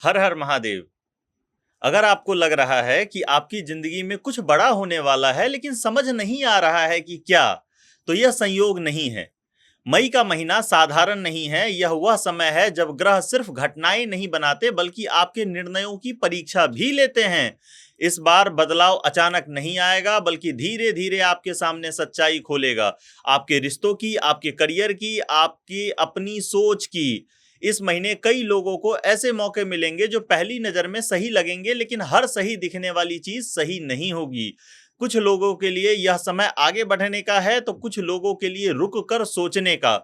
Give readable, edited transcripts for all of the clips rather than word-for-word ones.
हर हर महादेव। अगर आपको लग रहा है कि आपकी जिंदगी में कुछ बड़ा होने वाला है लेकिन समझ नहीं आ रहा है कि क्या, तो यह संयोग नहीं है। मई का महीना साधारण नहीं है। यह वह समय है जब ग्रह सिर्फ घटनाएं नहीं बनाते बल्कि आपके निर्णयों की परीक्षा भी लेते हैं। इस बार बदलाव अचानक नहीं आएगा बल्कि धीरे धीरे आपके सामने सच्चाई खोलेगा। आपके रिश्तों की, आपके करियर की, आपकी अपनी सोच की। इस महीने कई लोगों को ऐसे मौके मिलेंगे जो पहली नजर में सही लगेंगे, लेकिन हर सही दिखने वाली चीज सही नहीं होगी। कुछ लोगों के लिए यह समय आगे बढ़ने का है तो कुछ लोगों के लिए रुक कर सोचने का।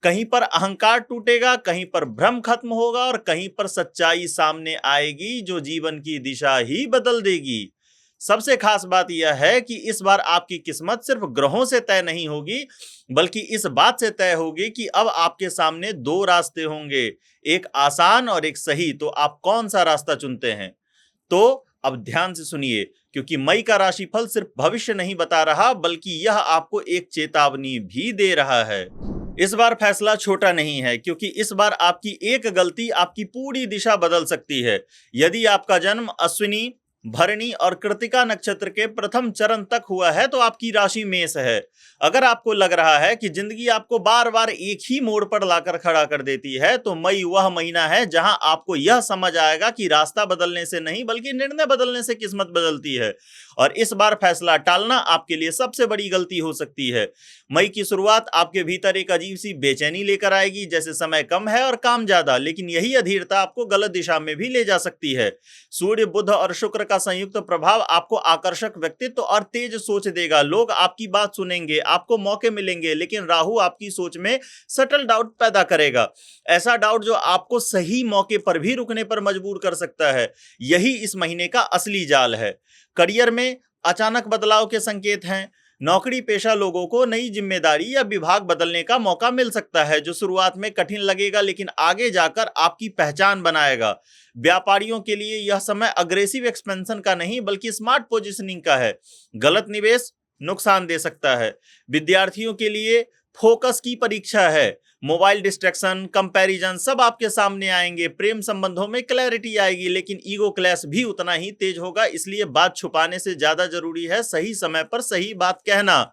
कहीं पर अहंकार टूटेगा, कहीं पर भ्रम खत्म होगा और कहीं पर सच्चाई सामने आएगी जो जीवन की दिशा ही बदल देगी। सबसे खास बात यह है कि इस बार आपकी किस्मत सिर्फ ग्रहों से तय नहीं होगी बल्कि इस बात से तय होगी कि अब आपके सामने दो रास्ते होंगे, एक आसान और एक सही। तो आप कौन सा रास्ता चुनते हैं? तो अब ध्यान से सुनिए, क्योंकि मई का राशिफल सिर्फ भविष्य नहीं बता रहा बल्कि यह आपको एक चेतावनी भी दे रहा है। इस बार फैसला छोटा नहीं है, क्योंकि इस बार आपकी एक गलती आपकी पूरी दिशा बदल सकती है। यदि आपका जन्म अश्विनी, भरणी और कृतिका नक्षत्र के प्रथम चरण तक हुआ है तो आपकी राशि मेष है। अगर आपको लग रहा है कि जिंदगी आपको बार बार एक ही मोड़ पर लाकर खड़ा कर देती है, तो मई वह महीना है जहां आपको यह समझ आएगा कि रास्ता बदलने से नहीं बल्कि निर्णय बदलने से किस्मत बदलती है। और इस बार फैसला टालना आपके लिए सबसे बड़ी गलती हो सकती है। मई की शुरुआत आपके भीतर एक अजीब सी बेचैनी लेकर आएगी, जैसे समय कम है और काम ज्यादा, लेकिन यही अधीरता आपको गलत दिशा में भी ले जा सकती है। सूर्य, बुध और शुक्र का संयुक्त प्रभाव आपको आकर्षक व्यक्तित्व और तेज सोच देगा। लोग आपकी बात सुनेंगे, आपको मौके मिलेंगे, लेकिन राहु आपकी सोच में सटल डाउट पैदा करेगा। ऐसा डाउट जो आपको सही मौके पर भी रुकने पर मजबूर कर सकता है। यही इस महीने का असली जाल है। करियर में अचानक बदलाव के संकेत हैं। नौकरी पेशा लोगों को नई जिम्मेदारी या विभाग बदलने का मौका मिल सकता है, जो शुरुआत में कठिन लगेगा लेकिन आगे जाकर आपकी पहचान बनाएगा। व्यापारियों के लिए यह समय अग्रेसिव एक्सपेंशन का नहीं बल्कि स्मार्ट पोजीशनिंग का है। गलत निवेश नुकसान दे सकता है। विद्यार्थियों के लिए फोकस की परीक्षा है। मोबाइल डिस्ट्रैक्शन, कंपैरिजन सब आपके सामने आएंगे। प्रेम संबंधों में क्लैरिटी आएगी, लेकिन ईगो क्लैश भी उतना ही तेज होगा। इसलिए बात छुपाने से ज्यादा जरूरी है सही समय पर सही बात कहना।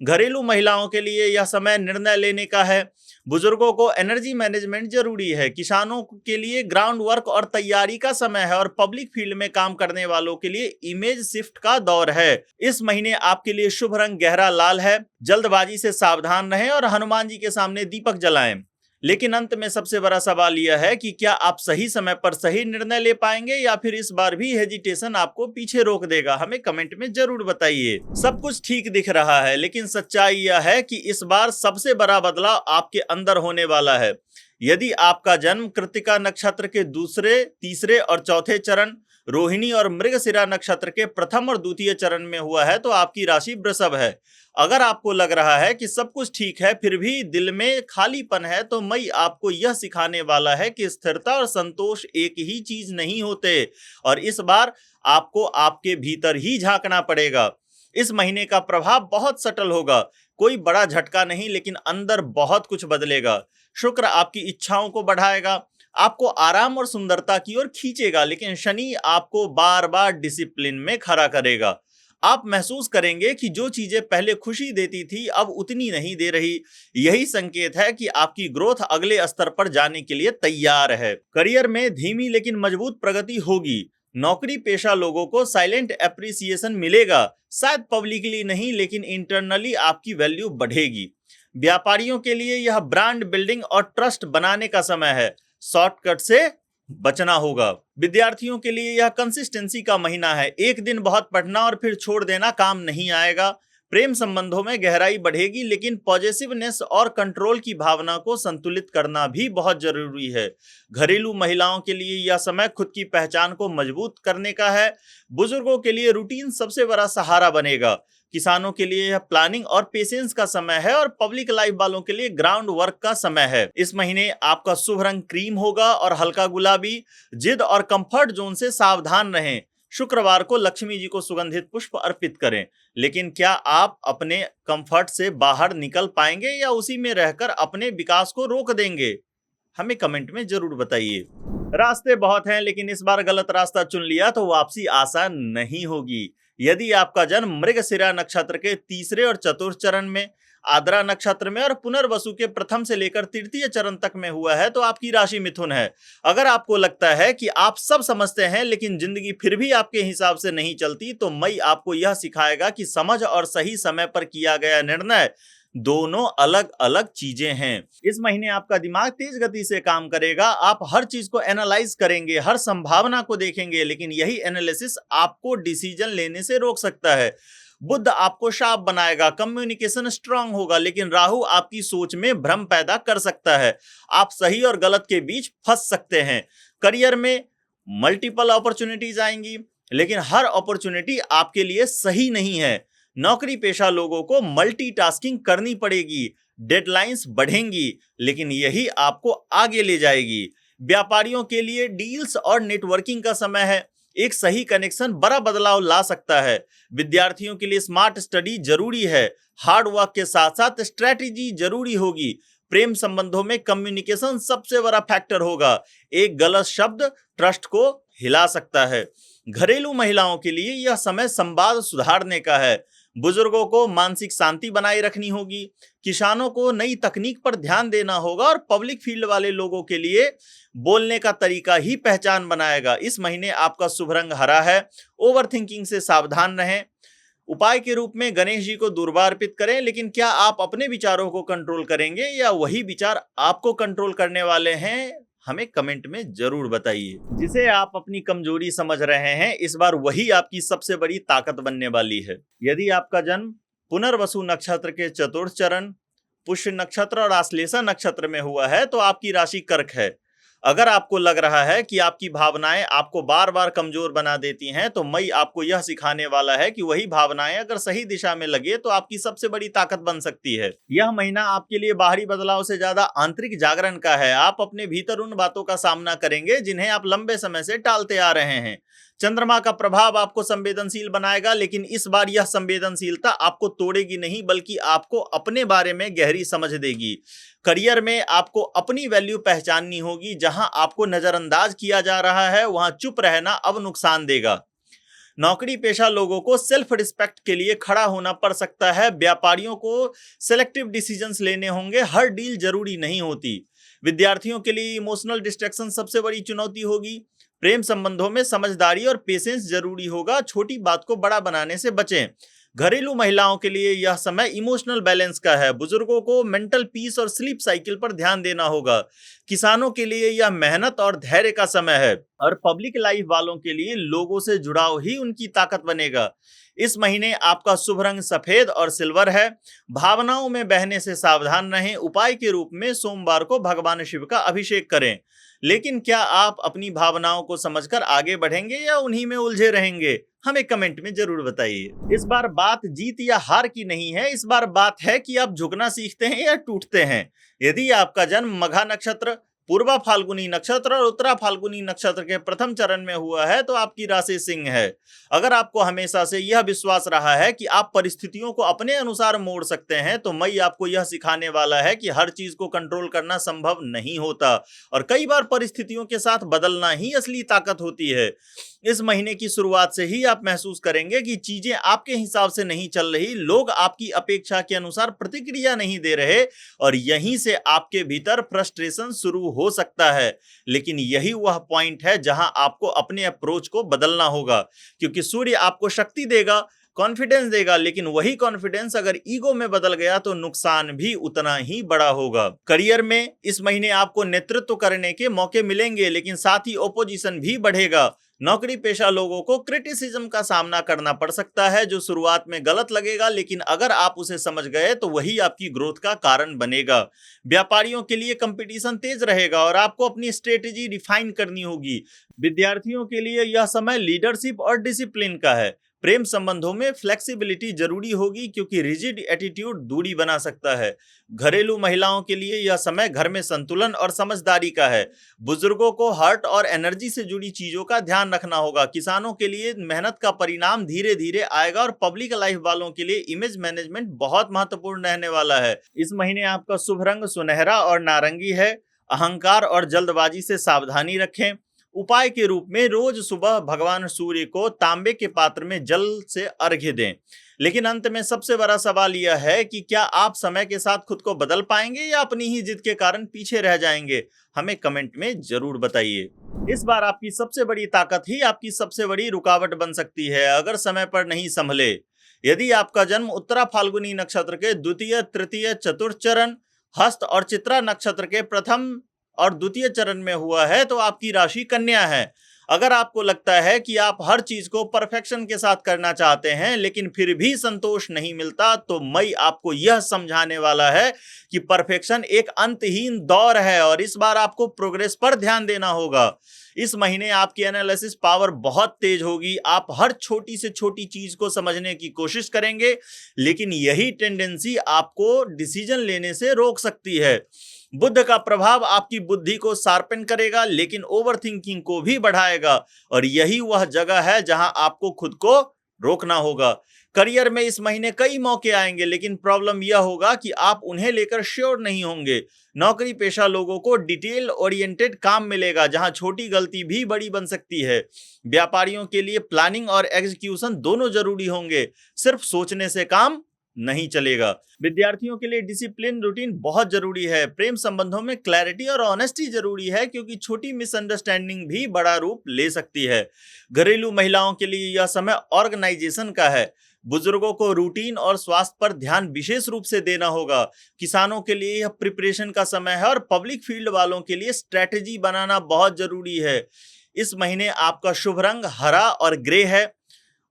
घरेलू महिलाओं के लिए यह समय निर्णय लेने का है। बुजुर्गों को एनर्जी मैनेजमेंट जरूरी है। किसानों के लिए ग्राउंड वर्क और तैयारी का समय है और पब्लिक फील्ड में काम करने वालों के लिए इमेज शिफ्ट का दौर है। इस महीने आपके लिए शुभ रंग गहरा लाल है। जल्दबाजी से सावधान रहें और हनुमान जी के सामने दीपक जलाएं। लेकिन अंत में सबसे बड़ा सवाल यह है कि क्या आप सही समय पर सही निर्णय ले पाएंगे या फिर इस बार भी हेजिटेशन आपको पीछे रोक देगा? हमें कमेंट में जरूर बताइए। सब कुछ ठीक दिख रहा है, लेकिन सच्चाई यह है कि इस बार सबसे बड़ा बदलाव आपके अंदर होने वाला है। यदि आपका जन्म कृत्तिका नक्षत्र के दूसरे, तीसरे और चौथे चरण, रोहिणी और मृगशिरा नक्षत्र के प्रथम और द्वितीय चरण में हुआ है तो आपकी राशि वृषभ है। अगर आपको लग रहा है कि सब कुछ ठीक है फिर भी दिल में खालीपन है, तो मई आपको यह सिखाने वाला है कि स्थिरता और संतोष एक ही चीज नहीं होते और इस बार आपको आपके भीतर ही झांकना पड़ेगा। इस महीने का प्रभाव बहुत सटल होगा। कोई बड़ा झटका नहीं, लेकिन अंदर बहुत कुछ बदलेगा। शुक्र आपकी इच्छाओं को बढ़ाएगा, आपको आराम और सुंदरता की ओर खींचेगा, लेकिन शनि आपको बार बार डिसिप्लिन में खड़ा करेगा। आप महसूस करेंगे कि जो चीजें पहले खुशी देती थी अब उतनी नहीं दे रही। यही संकेत है कि आपकी ग्रोथ अगले स्तर पर जाने के लिए तैयार है। करियर में धीमी लेकिन मजबूत प्रगति होगी। नौकरी पेशा लोगों को साइलेंट एप्रिसिएशन मिलेगा। शायद पब्लिकली नहीं, लेकिन इंटरनली आपकी वैल्यू बढ़ेगी। व्यापारियों के लिए यह ब्रांड बिल्डिंग और ट्रस्ट बनाने का समय है। शॉर्टकट से बचना होगा। विद्यार्थियों के लिए यह कंसिस्टेंसी का महीना है। एक दिन बहुत पढ़ना और फिर छोड़ देना काम नहीं आएगा। प्रेम संबंधों में गहराई बढ़ेगी, लेकिन पॉजिटिवनेस और कंट्रोल की भावना को संतुलित करना भी बहुत जरूरी है। घरेलू महिलाओं के लिए यह समय खुद की पहचान को मजबूत करने का है। बुजुर्गों के लिए रूटीन सबसे बड़ा सहारा बनेगा। किसानों के लिए यह प्लानिंग और पेशेंस का समय है और पब्लिक लाइफ वालों के लिए ग्राउंड वर्क का समय है। इस महीने आपका शुभ रंग क्रीम होगा और हल्का गुलाबी। जिद और कंफर्ट जोन से सावधान रहें। शुक्रवार को लक्ष्मी जी को सुगंधित पुष्प अर्पित करें। लेकिन क्या आप अपने कंफर्ट से बाहर निकल पाएंगे या उसी में रहकर अपने विकास को रोक देंगे? हमें कमेंट में जरूर बताइए। रास्ते बहुत हैं, लेकिन इस बार गलत रास्ता चुन लिया तो वापसी आसान नहीं होगी। यदि आपका जन्म मृगशिरा नक्षत्र के तीसरे और चतुर्थ चरण में, आद्रा नक्षत्र में और पुनर्वसु के प्रथम से लेकर तृतीय चरण तक में हुआ है तो आपकी राशि मिथुन है। अगर आपको लगता है कि आप सब समझते हैं लेकिन जिंदगी फिर भी आपके हिसाब से नहीं चलती, तो मई आपको यह सिखाएगा कि समझ और सही समय पर किया गया निर्णय दोनों अलग अलग चीजें हैं। इस महीने आपका दिमाग तेज गति से काम करेगा। आप हर चीज को एनालाइज करेंगे, हर संभावना को देखेंगे, लेकिन यही एनालिसिस आपको डिसीजन लेने से रोक सकता है। बुध आपको शार्प बनाएगा, कम्युनिकेशन स्ट्रांग होगा, लेकिन राहु आपकी सोच में भ्रम पैदा कर सकता है। आप सही और गलत के बीच फंस सकते हैं। करियर में मल्टीपल अपॉर्चुनिटीज आएंगी, लेकिन हर अपॉर्चुनिटी आपके लिए सही नहीं है। नौकरी पेशा लोगों को मल्टीटास्किंग करनी पड़ेगी, डेडलाइंस बढ़ेंगी, लेकिन यही आपको आगे ले जाएगी। व्यापारियों के लिए डील्स और नेटवर्किंग का समय है। एक सही कनेक्शन बड़ा बदलाव ला सकता है। विद्यार्थियों के लिए स्मार्ट स्टडी जरूरी है। हार्ड वर्क के साथ साथ स्ट्रेटेजी जरूरी होगी। प्रेम संबंधों में कम्युनिकेशन सबसे बड़ा फैक्टर होगा। एक गलत शब्द ट्रस्ट को हिला सकता है। घरेलू महिलाओं के लिए यह समय संवाद सुधारने का है। बुजुर्गों को मानसिक शांति बनाए रखनी होगी। किसानों को नई तकनीक पर ध्यान देना होगा और पब्लिक फील्ड वाले लोगों के लिए बोलने का तरीका ही पहचान बनाएगा। इस महीने आपका शुभ रंग हरा है। ओवरथिंकिंग से सावधान रहें। उपाय के रूप में गणेश जी को दूर्वा अर्पित करें, लेकिन क्या आप अपने विचारों को कंट्रोल करेंगे या वही विचार आपको कंट्रोल करने वाले हैं? हमें कमेंट में जरूर बताइए। जिसे आप अपनी कमजोरी समझ रहे हैं, इस बार वही आपकी सबसे बड़ी ताकत बनने वाली है। यदि आपका जन्म पुनर्वसु नक्षत्र के चतुर्थ चरण, पुष्य नक्षत्र और आश्लेषा नक्षत्र में हुआ है तो आपकी राशि कर्क है। अगर आपको लग रहा है कि आपकी भावनाएं आपको बार बार कमजोर बना देती हैं, तो मई आपको यह सिखाने वाला है कि वही भावनाएं अगर सही दिशा में लगे तो आपकी सबसे बड़ी ताकत बन सकती है। यह महीना आपके लिए बाहरी बदलाव से ज्यादा आंतरिक जागरण का है। आप अपने भीतर उन बातों का सामना करेंगे जिन्हें आप लंबे समय से टालते आ रहे हैं। चंद्रमा का प्रभाव आपको संवेदनशील बनाएगा, लेकिन इस बार यह संवेदनशीलता आपको तोड़ेगी नहीं, बल्कि आपको अपने बारे में गहरी समझ देगी। करियर में आपको अपनी वैल्यू पहचाननी होगी। जहां आपको नजरअंदाज किया जा रहा है, वहां चुप रहना अब नुकसान देगा। नौकरी पेशा लोगों को सेल्फ रिस्पेक्ट के लिए खड़ा होना पड़ सकता है। व्यापारियों को सेलेक्टिव डिसीजंस लेने होंगे, हर डील जरूरी नहीं होती। विद्यार्थियों के लिए इमोशनल डिस्ट्रैक्शन सबसे बड़ी चुनौती होगी। प्रेम संबंधों में समझदारी और पेशेंस जरूरी होगा। छोटी बात को बड़ा बनाने से बचें। घरेलू महिलाओं के लिए यह समय इमोशनल बैलेंस का है। बुजुर्गों को मेंटल पीस और स्लीप साइकिल पर ध्यान देना होगा। किसानों के लिए यह मेहनत और धैर्य का समय है, और पब्लिक लाइफ वालों के लिए लोगों से जुड़ाव ही उनकी ताकत बनेगा। इस महीने आपका शुभ रंग सफेद और सिल्वर है। भावनाओं में बहने से सावधान रहें। उपाय के रूप में सोमवार को भगवान शिव का अभिषेक करें। लेकिन क्या आप अपनी भावनाओं को समझकर आगे बढ़ेंगे या उन्हीं में उलझे रहेंगे? हमें कमेंट में जरूर बताइए। इस बार बात जीत या हार की नहीं है, इस बार बात है कि आप झुकना सीखते हैं या टूटते हैं। यदि आपका जन्म मघा नक्षत्र, पूर्वा फाल्गुनी नक्षत्र और उत्तरा फाल्गुनी नक्षत्र के प्रथम चरण में हुआ है तो आपकी राशि सिंह है। अगर आपको हमेशा से यह विश्वास रहा है कि आप परिस्थितियों को अपने अनुसार मोड़ सकते हैं, तो मई आपको यह सिखाने वाला है कि हर चीज को कंट्रोल करना संभव नहीं होता, और कई बार परिस्थितियों के साथ बदलना ही असली ताकत होती है। इस महीने की शुरुआत से ही आप महसूस करेंगे कि चीजें आपके हिसाब से नहीं चल रही, लोग आपकी अपेक्षा के अनुसार प्रतिक्रिया नहीं दे रहे, और यहीं से आपके भीतर फ्रस्ट्रेशन शुरू हो सकता है। लेकिन यही वह पॉइंट है जहां आपको अपने अप्रोच को बदलना होगा, क्योंकि सूर्य आपको शक्ति देगा, कॉन्फिडेंस देगा, लेकिन वही कॉन्फिडेंस अगर ईगो में बदल गया तो नुकसान भी उतना ही बड़ा होगा। करियर में इस महीने आपको नेतृत्व करने के मौके मिलेंगे, लेकिन साथ ही ओपोजिशन भी बढ़ेगा। नौकरी पेशा लोगों को क्रिटिसिज्म का सामना करना पड़ सकता है, जो शुरुआत में गलत लगेगा, लेकिन अगर आप उसे समझ गए तो वही आपकी ग्रोथ का कारण बनेगा। व्यापारियों के लिए कंपटीशन तेज रहेगा और आपको अपनी स्ट्रेटेजी रिफाइन करनी होगी। विद्यार्थियों के लिए यह समय लीडरशिप और डिसिप्लिन का है। प्रेम संबंधों में फ्लेक्सिबिलिटी जरूरी होगी, क्योंकि रिजिड एटीट्यूड दूरी बना सकता है। घरेलू महिलाओं के लिए यह समय घर में संतुलन और समझदारी का है। बुजुर्गों को हार्ट और एनर्जी से जुड़ी चीजों का ध्यान रखना होगा। किसानों के लिए मेहनत का परिणाम धीरे धीरे आएगा, और पब्लिक लाइफ वालों के लिए इमेज मैनेजमेंट बहुत महत्वपूर्ण रहने वाला है। इस महीने आपका शुभ रंग सुनहरा और नारंगी है। अहंकार और जल्दबाजी से सावधानी रखें। उपाय के रूप में रोज सुबह भगवान सूर्य को तांबे के पात्र में जल से अर्घ्य दें। लेकिन अंत में सबसे बड़ा सवाल यह है कि क्या आप समय के साथ खुद को बदल पाएंगे या अपनी ही जिद के कारण पीछे रह जाएंगे? हमें कमेंट में जरूर बताइए। इस बार आपकी सबसे बड़ी ताकत ही आपकी सबसे बड़ी रुकावट बन सकती है अगर समय पर नहीं संभले। यदि आपका जन्म उत्तरा फाल्गुनी नक्षत्र के द्वितीय, तृतीय, चतुर्थ चरण, हस्त और चित्रा नक्षत्र के प्रथम और द्वितीय चरण में हुआ है तो आपकी राशि कन्या है। अगर आपको लगता है कि आप हर चीज को परफेक्शन के साथ करना चाहते हैं लेकिन फिर भी संतोष नहीं मिलता, तो मई आपको यह समझाने वाला है कि परफेक्शन एक अंतहीन दौर है और इस बार आपको प्रोग्रेस पर ध्यान देना होगा। इस महीने आपकी एनालिसिस पावर बहुत तेज होगी। आप हर छोटी से छोटी चीज को समझने की कोशिश करेंगे, लेकिन यही टेंडेंसी आपको डिसीजन लेने से रोक सकती है। बुद्ध का प्रभाव आपकी बुद्धि को शार्पन करेगा लेकिन ओवरथिंकिंग को भी बढ़ाएगा और यही वह जगह है जहां आपको खुद को रोकना होगा। करियर में इस महीने कई मौके आएंगे लेकिन प्रॉब्लम यह होगा कि आप उन्हें लेकर श्योर नहीं होंगे। नौकरी पेशा लोगों को डिटेल ओरिएंटेड काम मिलेगा जहां छोटी गलती भी बड़ी बन सकती है। व्यापारियों के लिए प्लानिंग और एग्जीक्यूशन दोनों जरूरी होंगे, सिर्फ सोचने से काम नहीं चलेगा। विद्यार्थियों के लिए डिसिप्लिन रूटीन बहुत जरूरी है। प्रेम संबंधों में क्लैरिटी और ऑनेस्टी जरूरी है क्योंकि छोटी मिसअंडरस्टैंडिंग भी बड़ा रूप ले सकती है। घरेलू महिलाओं के लिए यह समय ऑर्गेनाइजेशन का है। बुजुर्गों को रूटीन और स्वास्थ्य पर ध्यान विशेष रूप से देना होगा। किसानों के लिए यह प्रिपरेशन का समय है और पब्लिक फील्ड वालों के लिए स्ट्रेटेजी बनाना बहुत जरूरी है। इस महीने आपका शुभ रंग हरा और ग्रे है।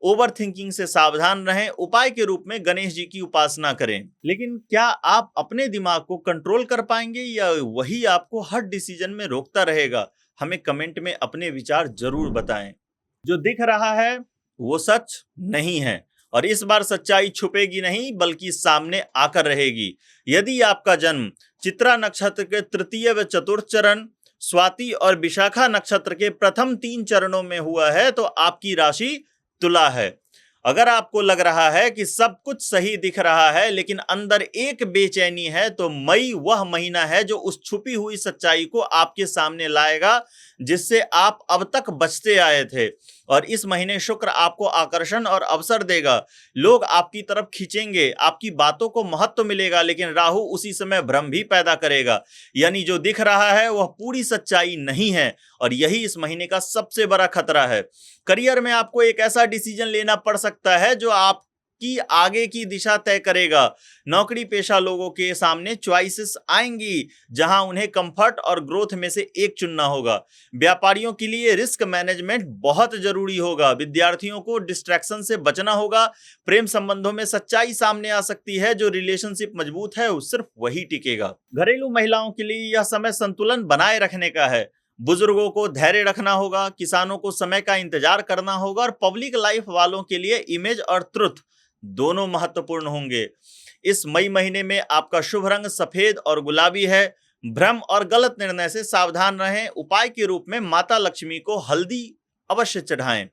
ओवर थिंकिंग से सावधान रहें। उपाय के रूप में गणेश जी की उपासना करें। लेकिन क्या आप अपने दिमाग को कंट्रोल कर पाएंगे या वही आपको हर डिसीजन में रोकता रहेगा? हमें कमेंट में अपने विचार जरूर बताएं। जो दिख रहा है वो सच नहीं है और इस बार सच्चाई छुपेगी नहीं बल्कि सामने आकर रहेगी। यदि आपका जन्म चित्रा नक्षत्र के तृतीय व चतुर्थ चरण, स्वाति और विशाखा नक्षत्र के प्रथम 3 चरणों में हुआ है तो आपकी राशि तुला है। अगर आपको लग रहा है कि सब कुछ सही दिख रहा है लेकिन अंदर एक बेचैनी है, तो मई वह महीना है जो उस छुपी हुई सच्चाई को आपके सामने लाएगा जिससे आप अब तक बचते आए थे। और इस महीने शुक्र आपको आकर्षण और अवसर देगा। लोग आपकी तरफ खींचेंगे, आपकी बातों को महत्व मिलेगा, लेकिन राहु उसी समय भ्रम भी पैदा करेगा। यानी जो दिख रहा है वह पूरी सच्चाई नहीं है और यही इस महीने का सबसे बड़ा खतरा है। करियर में आपको एक ऐसा डिसीजन लेना पड़ सकता है जो आपकी आगे की दिशा तय करेगा। नौकरी पेशा लोगों के सामने चॉइसेस आएंगी जहां उन्हें कंफर्ट और ग्रोथ में से एक चुनना होगा। व्यापारियों के लिए रिस्क मैनेजमेंट बहुत जरूरी होगा। विद्यार्थियों को डिस्ट्रैक्शन से बचना होगा। प्रेम संबंधों में सच्चाई सामने आ सकती है। जो रिलेशनशिप मजबूत है वो सिर्फ वही टिकेगा। घरेलू महिलाओं के लिए यह समय संतुलन बनाए रखने का है। बुजुर्गों को धैर्य रखना होगा, किसानों को समय का इंतजार करना होगा और पब्लिक लाइफ वालों के लिए इमेज और ट्रुथ दोनों महत्वपूर्ण होंगे। इस मई महीने में आपका शुभ रंग सफेद और गुलाबी है। भ्रम और गलत निर्णय से सावधान रहें। उपाय के रूप में माता लक्ष्मी को हल्दी अवश्य चढ़ाएं।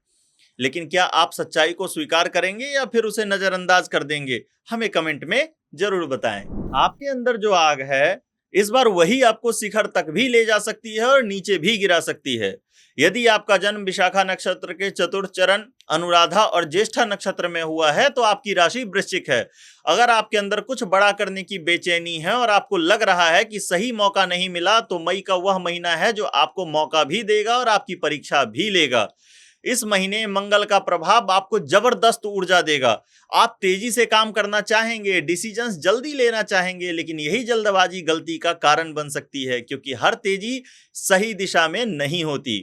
लेकिन क्या आप सच्चाई को स्वीकार करेंगे या फिर उसे नजरअंदाज कर देंगे? हमें कमेंट में जरूर बताएं। आपके अंदर जो आग है इस बार वही आपको शिखर तक भी ले जा सकती है और नीचे भी गिरा सकती है। यदि आपका जन्म विशाखा नक्षत्र के चतुर्थ चरण, अनुराधा और ज्येष्ठा नक्षत्र में हुआ है तो आपकी राशि वृश्चिक है। अगर आपके अंदर कुछ बड़ा करने की बेचैनी है और आपको लग रहा है कि सही मौका नहीं मिला, तो मई का वह महीना है जो आपको मौका भी देगा और आपकी परीक्षा भी लेगा। इस महीने मंगल का प्रभाव आपको जबरदस्त ऊर्जा देगा। आप तेजी से काम करना चाहेंगे, डिसीजंस जल्दी लेना चाहेंगे, लेकिन यही जल्दबाजी गलती का कारण बन सकती है क्योंकि हर तेजी सही दिशा में नहीं होती।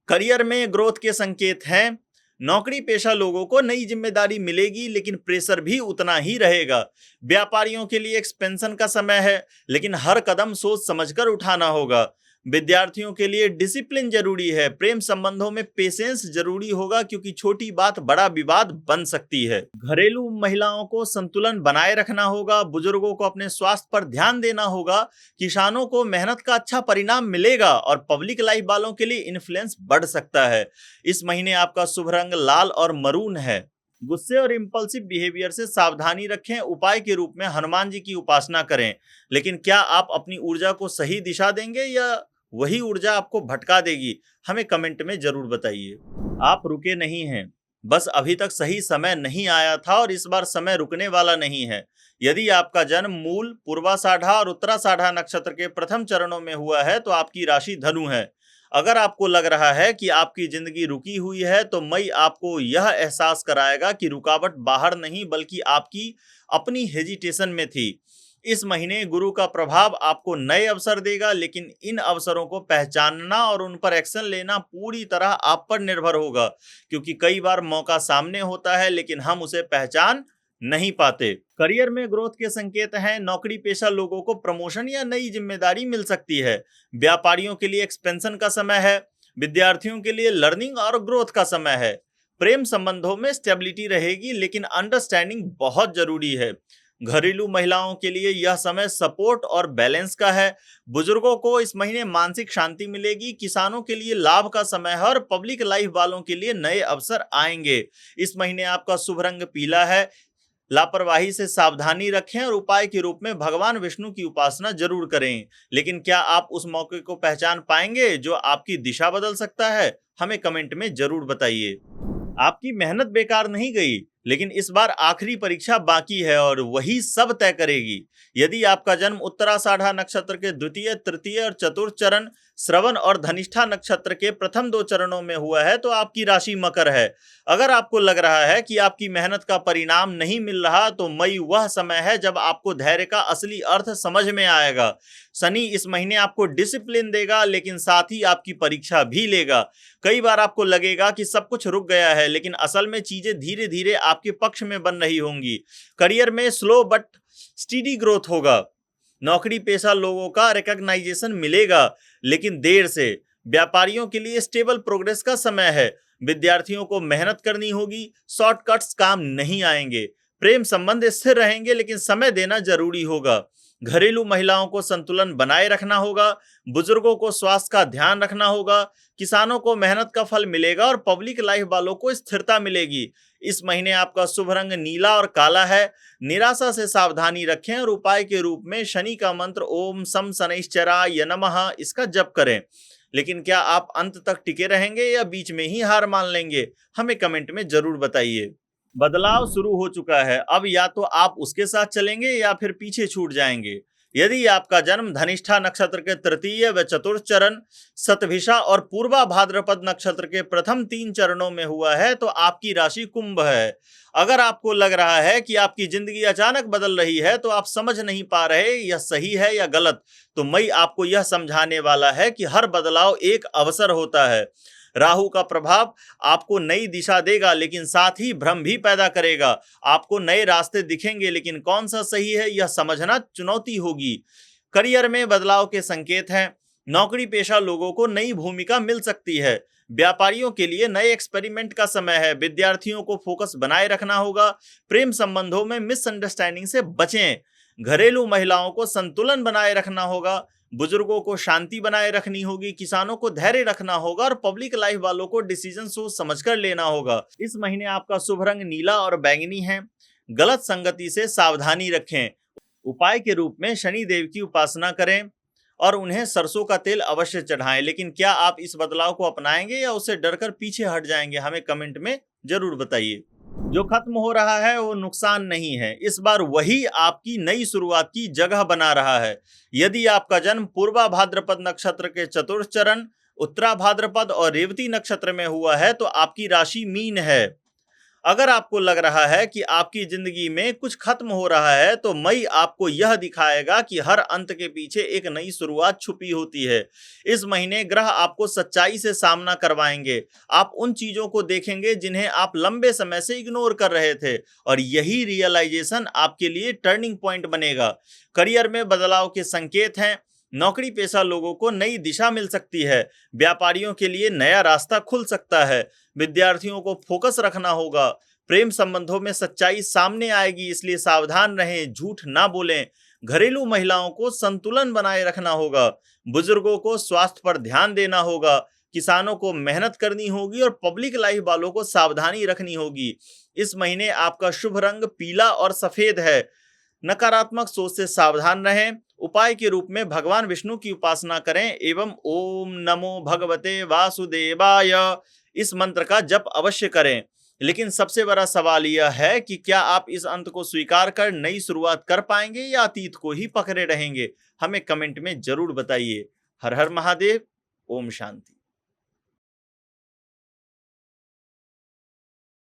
करियर में ग्रोथ के संकेत हैं। नौकरी पेशा लोगों को नई जिम्मेदारी मिलेगी लेकिन प्रेशर भी उतना ही रहेगा। व्यापारियों के लिए एक्सपेंशन का समय है लेकिन हर कदम सोच समझकर उठाना होगा। विद्यार्थियों के लिए डिसिप्लिन जरूरी है। प्रेम संबंधों में पेशेंस जरूरी होगा क्योंकि छोटी बात बड़ा विवाद बन सकती है। घरेलू महिलाओं को संतुलन बनाए रखना होगा। बुजुर्गों को अपने स्वास्थ्य पर ध्यान देना होगा। किसानों को मेहनत का अच्छा परिणाम मिलेगा और पब्लिक लाइफ वालों के लिए इन्फ्लुएंस बढ़ सकता है। इस महीने आपका शुभ रंग लाल और मरून है। गुस्से और इम्पल्सिव बिहेवियर से सावधानी रखें। उपाय के रूप में हनुमान जी की उपासना करें। लेकिन क्या आप अपनी ऊर्जा को सही दिशा देंगे या वही ऊर्जा आपको भटका देगी? हमें कमेंट में जरूर बताइए। आप रुके नहीं हैं, बस अभी तक सही समय नहीं आया था और इस बार समय रुकने वाला नहीं है। यदि आपका जन्म मूल, पूर्वाषाढ़ा और उत्तराषाढ़ा नक्षत्र के प्रथम चरणों में हुआ है तो आपकी राशि धनु है। अगर आपको लग रहा है कि आपकी जिंदगी रुकी हुई है तो मई आपको यह एहसास कराएगा कि रुकावट बाहर नहीं बल्कि आपकी अपनी हेजिटेशन में थी। इस महीने गुरु का प्रभाव आपको नए अवसर देगा, लेकिन इन अवसरों को पहचानना और उन पर एक्शन लेना पूरी तरह आप पर निर्भर होगा, क्योंकि कई बार मौका सामने होता है लेकिन हम उसे पहचान नहीं पाते। करियर में ग्रोथ के संकेत हैं। नौकरी पेशा लोगों को प्रमोशन या नई जिम्मेदारी मिल सकती है। व्यापारियों के लिए एक्सपेंशन का समय है। विद्यार्थियों के लिए लर्निंग और ग्रोथ का समय है। प्रेम संबंधों में स्टेबिलिटी रहेगी, लेकिन अंडरस्टैंडिंग बहुत जरूरी है। घरेलू महिलाओं के लिए यह समय सपोर्ट और बैलेंस का है। बुजुर्गों को इस महीने मानसिक शांति मिलेगी। किसानों के लिए लाभ का समय है और पब्लिक लाइफ वालों के लिए नए अवसर आएंगे। इस महीने आपका शुभ रंग पीला है। लापरवाही से सावधानी रखें और उपाय के रूप में भगवान विष्णु की उपासना जरूर करें। लेकिन क्या आप उस मौके को पहचान पाएंगे जो आपकी दिशा बदल सकता है? हमें कमेंट में जरूर बताइए। आपकी मेहनत बेकार नहीं गई, लेकिन इस बार आखिरी परीक्षा बाकी है और वही सब तय करेगी। यदि आपका जन्म उत्तराषाढ़ा नक्षत्र के द्वितीय, तृतीय और चतुर्थ चरण, श्रवण और धनिष्ठा नक्षत्र के प्रथम 2 चरणों में हुआ है तो आपकी राशि मकर है। अगर आपको लग रहा है कि आपकी मेहनत का परिणाम नहीं मिल रहा तो मई वह समय है जब आपको धैर्य का असली अर्थ समझ में आएगा। शनि इस महीने आपको डिसिप्लिन देगा, लेकिन साथ ही आपकी परीक्षा भी लेगा। कई बार आपको लगेगा कि सब कुछ रुक गया है, लेकिन असल में चीजें धीरे धीरे आपके पक्ष में बन रही होंगी। करियर में स्लो बट स्टीडी ग्रोथ होगा। नौकरी पेशा लोगों का रिकॉग्नाइजेशन मिलेगा, लेकिन देर से। व्यापारियों के लिए स्टेबल प्रोग्रेस का समय है। विद्यार्थियों को मेहनत करनी होगी, शॉर्टकट्स काम नहीं आएंगे। प्रेम संबंध स्थिर रहेंगे, लेकिन समय देना जरूरी होगा। घरेलू महिलाओं को संतुलन बनाए रखना होगा। बुजुर्गों को स्वास्थ्य का ध्यान रखना होगा। किसानों को मेहनत का फल मिलेगा और पब्लिक लाइफ वालों को स्थिरता मिलेगी। इस महीने आपका शुभ रंग नीला और काला है। निराशा से सावधानी रखें और उपाय के रूप में शनि का मंत्र ओम सम शनैश्चराय नमः इसका जप करें। लेकिन क्या आप अंत तक टिके रहेंगे या बीच में ही हार मान लेंगे? हमें कमेंट में जरूर बताइए। बदलाव शुरू हो चुका है। अब या तो आप उसके साथ चलेंगे या फिर पीछे छूट जाएंगे। यदि आपका जन्म धनिष्ठा नक्षत्र के तृतीय व चतुर्थ चरण, शतभिषा और पूर्वा भाद्रपद नक्षत्र के प्रथम 3 चरणों में हुआ है तो आपकी राशि कुंभ है। अगर आपको लग रहा है कि आपकी जिंदगी अचानक बदल रही है तो आप समझ नहीं पा रहे यह सही है या गलत, तो मई आपको यह समझाने वाला है कि हर बदलाव एक अवसर होता है। राहु का प्रभाव आपको नई दिशा देगा, लेकिन साथ ही भ्रम भी पैदा करेगा। आपको नए रास्ते दिखेंगे, लेकिन कौन सा सही है यह समझना चुनौती होगी। करियर में बदलाव के संकेत हैं। नौकरी पेशा लोगों को नई भूमिका मिल सकती है। व्यापारियों के लिए नए एक्सपेरिमेंट का समय है। विद्यार्थियों को फोकस बनाए रखना होगा। प्रेम संबंधों में मिसअंडरस्टैंडिंग से बचें। घरेलू महिलाओं को संतुलन बनाए रखना होगा। बुजुर्गों को शांति बनाए रखनी होगी। किसानों को धैर्य रखना होगा और पब्लिक लाइफ वालों को डिसीजन सोच समझकर लेना होगा। इस महीने आपका शुभ रंग नीला और बैंगनी है। गलत संगति से सावधानी रखें। उपाय के रूप में शनि देव की उपासना करें और उन्हें सरसों का तेल अवश्य चढ़ाएं। लेकिन क्या आप इस बदलाव को अपनाएंगे या उससे डरकर पीछे हट जाएंगे? हमें कमेंट में जरूर बताइए। जो खत्म हो रहा है वो नुकसान नहीं है, इस बार वही आपकी नई शुरुआत की जगह बना रहा है। यदि आपका जन्म पूर्वा भाद्रपद नक्षत्र के चतुर्थ चरण, उत्तरा भाद्रपद और रेवती नक्षत्र में हुआ है तो आपकी राशि मीन है। अगर आपको लग रहा है कि आपकी जिंदगी में कुछ खत्म हो रहा है तो मई आपको यह दिखाएगा कि हर अंत के पीछे एक नई शुरुआत छुपी होती है। इस महीने ग्रह आपको सच्चाई से सामना करवाएंगे। आप उन चीजों को देखेंगे जिन्हें आप लंबे समय से इग्नोर कर रहे थे और यही रियलाइजेशन आपके लिए टर्निंग पॉइंट बनेगा। करियर में बदलाव के संकेत हैं। नौकरी पेशा लोगों को नई दिशा मिल सकती है। व्यापारियों के लिए नया रास्ता खुल सकता है। विद्यार्थियों को फोकस रखना होगा। प्रेम संबंधों में सच्चाई सामने आएगी, इसलिए सावधान रहें, झूठ ना बोलें। घरेलू महिलाओं को संतुलन बनाए रखना होगा। बुजुर्गों को स्वास्थ्य पर ध्यान देना होगा। किसानों को मेहनत करनी होगी और पब्लिक लाइफ वालों को सावधानी रखनी होगी। इस महीने आपका शुभ रंग पीला और सफेद है। नकारात्मक सोच से सावधान रहें। उपाय के रूप में भगवान विष्णु की उपासना करें एवं ओम नमो भगवते वासुदेवाय इस मंत्र का जप अवश्य करें। लेकिन सबसे बड़ा सवाल यह है कि क्या आप इस अंत को स्वीकार कर नई शुरुआत कर पाएंगे या अतीत को ही पकड़े रहेंगे? हमें कमेंट में जरूर बताइए। हर हर महादेव। ओम शांति।